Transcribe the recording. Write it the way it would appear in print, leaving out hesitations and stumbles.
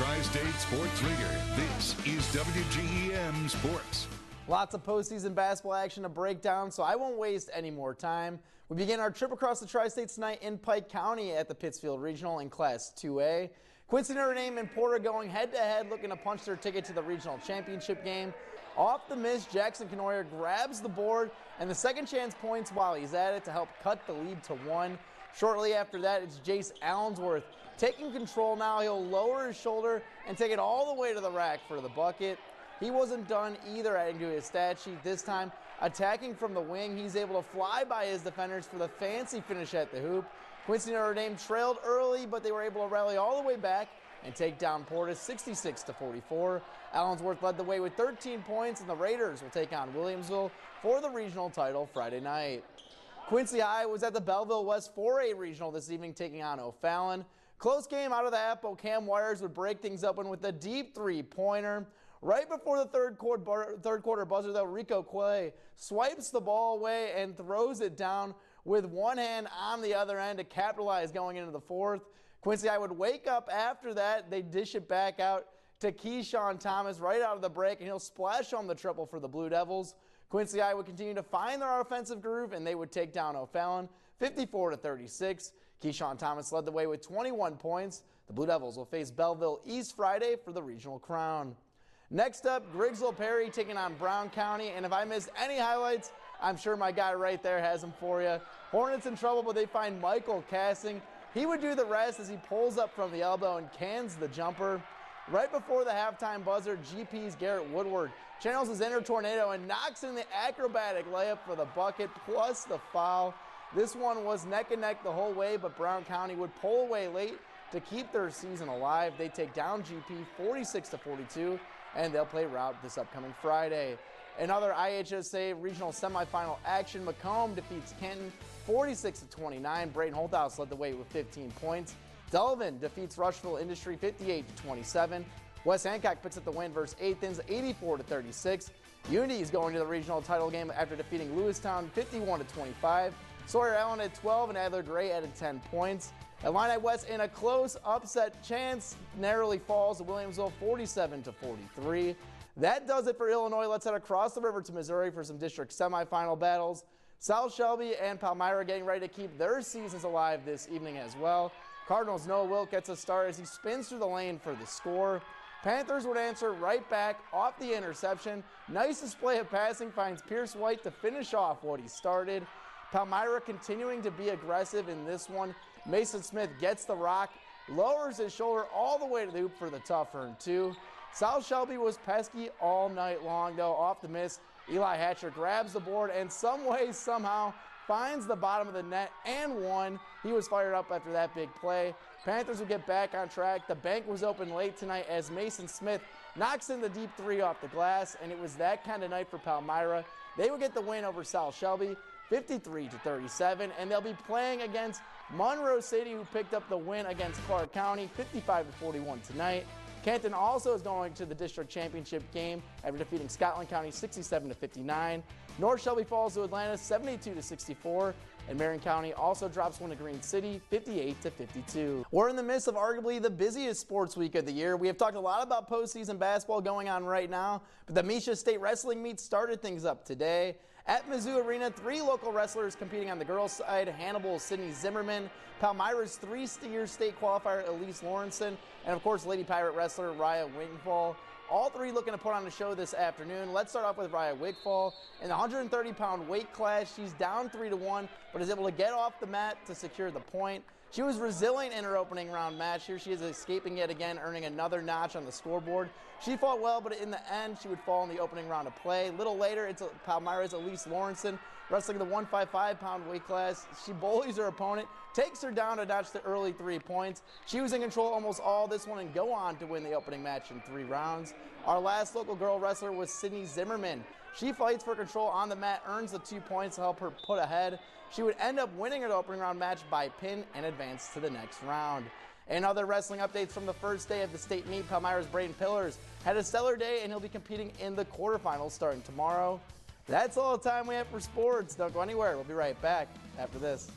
Tri-State Sports Leader, this is WGEM Sports. Lots of postseason basketball action to break down, so I won't waste any more time. We begin our trip across the Tri-States tonight in Pike County at the Pittsfield Regional in Class 2A. Quincy, Notre Dame, and Porter going head-to-head, looking to punch their ticket to the regional championship game. Off the miss, Jackson Canoyer grabs the board and the second chance points while he's at it to help cut the lead to 1. Shortly after that, it's Jace Allensworth taking control now. He'll lower his shoulder and take it all the way to the rack for the bucket. He wasn't done either adding to his stat sheet. This time, attacking from the wing, he's able to fly by his defenders for the fancy finish at the hoop. Quincy Notre Dame trailed early, but they were able to rally all the way back and take down Portis 66-44. Allensworth led the way with 13 points, and the Raiders will take on Williamsville for the regional title Friday night. Quincy High was at the Belleville West 4A Regional this evening, taking on O'Fallon. Close game out of the half, but Cam Wires would break things open with a deep three-pointer. Right before the third quarter buzzer, though, Rico Clay swipes the ball away and throws it down with one hand on the other end to capitalize going into the fourth. Quincy High would wake up after that. They dish it back out to Keyshawn Thomas right out of the break, and he'll splash home the triple for the Blue Devils. Quincy High would continue to find their offensive groove, and they would take down O'Fallon 54-36. Keyshawn Thomas led the way with 21 points. The Blue Devils will face Belleville East Friday for the regional crown. Next up, Grigsville Perry taking on Brown County, and if I missed any highlights, I'm sure my guy right there has them for you. Hornets in trouble, but they find Michael Casting. He would do the rest as he pulls up from the elbow and cans the jumper. Right before the halftime buzzer, GP's Garrett Woodward channels his inner tornado and knocks in the acrobatic layup for the bucket plus the foul. This one was neck and neck the whole way, but Brown County would pull away late to keep their season alive. They take down GP 46-42, and they'll play route this upcoming Friday. Another IHSA regional semifinal action, Macomb defeats Kenton 46-29. Brayton Holthouse led the way with 15 points. Delavan defeats Rushville Industry 58-27. West Hancock puts up the win versus Athens 84-36. Unity is going to the regional title game after defeating Lewistown 51-25. Sawyer Allen had 12 and Adler Gray added 10 points. Illini West in a close upset chance narrowly falls to Williamsville 47-43. That does it for Illinois. Let's head across the river to Missouri for some district semifinal battles. South Shelby and Palmyra getting ready to keep their seasons alive this evening as well. Cardinals' Noah Wilk gets a start as he spins through the lane for the score. Panthers would answer right back off the interception. Nice display of passing finds Pierce White to finish off what he started. Palmyra continuing to be aggressive in this one. Mason Smith gets the rock, lowers his shoulder all the way to the hoop for the tough earn 2. South Shelby was pesky all night long, though. Off the miss, Eli Hatcher grabs the board and some way, somehow finds the bottom of the net and one. He was fired up after that big play. Panthers will get back on track. The bank was open late tonight as Mason Smith knocks in the deep three off the glass, and it was that kind of night for Palmyra. They would get the win over South Shelby 53-37, and they'll be playing against Monroe City, who picked up the win against Clark County 55-41 tonight. Canton also is going to the district championship game after defeating Scotland County 67-59. North Shelby falls to Atlanta 72-64, and Marion County also drops one to Green City 58-52. We're in the midst of arguably the busiest sports week of the year. We have talked a lot about postseason basketball going on right now, but the Misha State Wrestling Meet started things up today. At Mizzou Arena, 3 local wrestlers competing on the girls' side: Hannibal Sydney Zimmerman, Palmyra's 3-year state qualifier Elise Lawrenson, and of course Lady Pirate wrestler Raya Wigfall. All 3 looking to put on a show this afternoon. Let's start off with Raya Wigfall. In the 130-pound weight class, she's down 3-1, but is able to get off the mat to secure the point. She was resilient in her opening round match. Here she is escaping yet again, earning another notch on the scoreboard. She fought well, but in the end, she would fall in the opening round of play. A little later, it's Palmyra's Elise Lawrenson, wrestling the 155-pound weight class. She bullies her opponent, takes her down a notch to early 3 points. She was in control almost all this one and go on to win the opening match in 3 rounds. Our last local girl wrestler was Sydney Zimmerman. She fights for control on the mat, earns the 2 points to help her put ahead. She would end up winning her opening round match by pin and advance to the next round. And other wrestling updates from the first day of the state meet: Palmyra's Braden Pillars had a stellar day, and he'll be competing in the quarterfinals starting tomorrow. That's all the time we have for sports. Don't go anywhere. We'll be right back after this.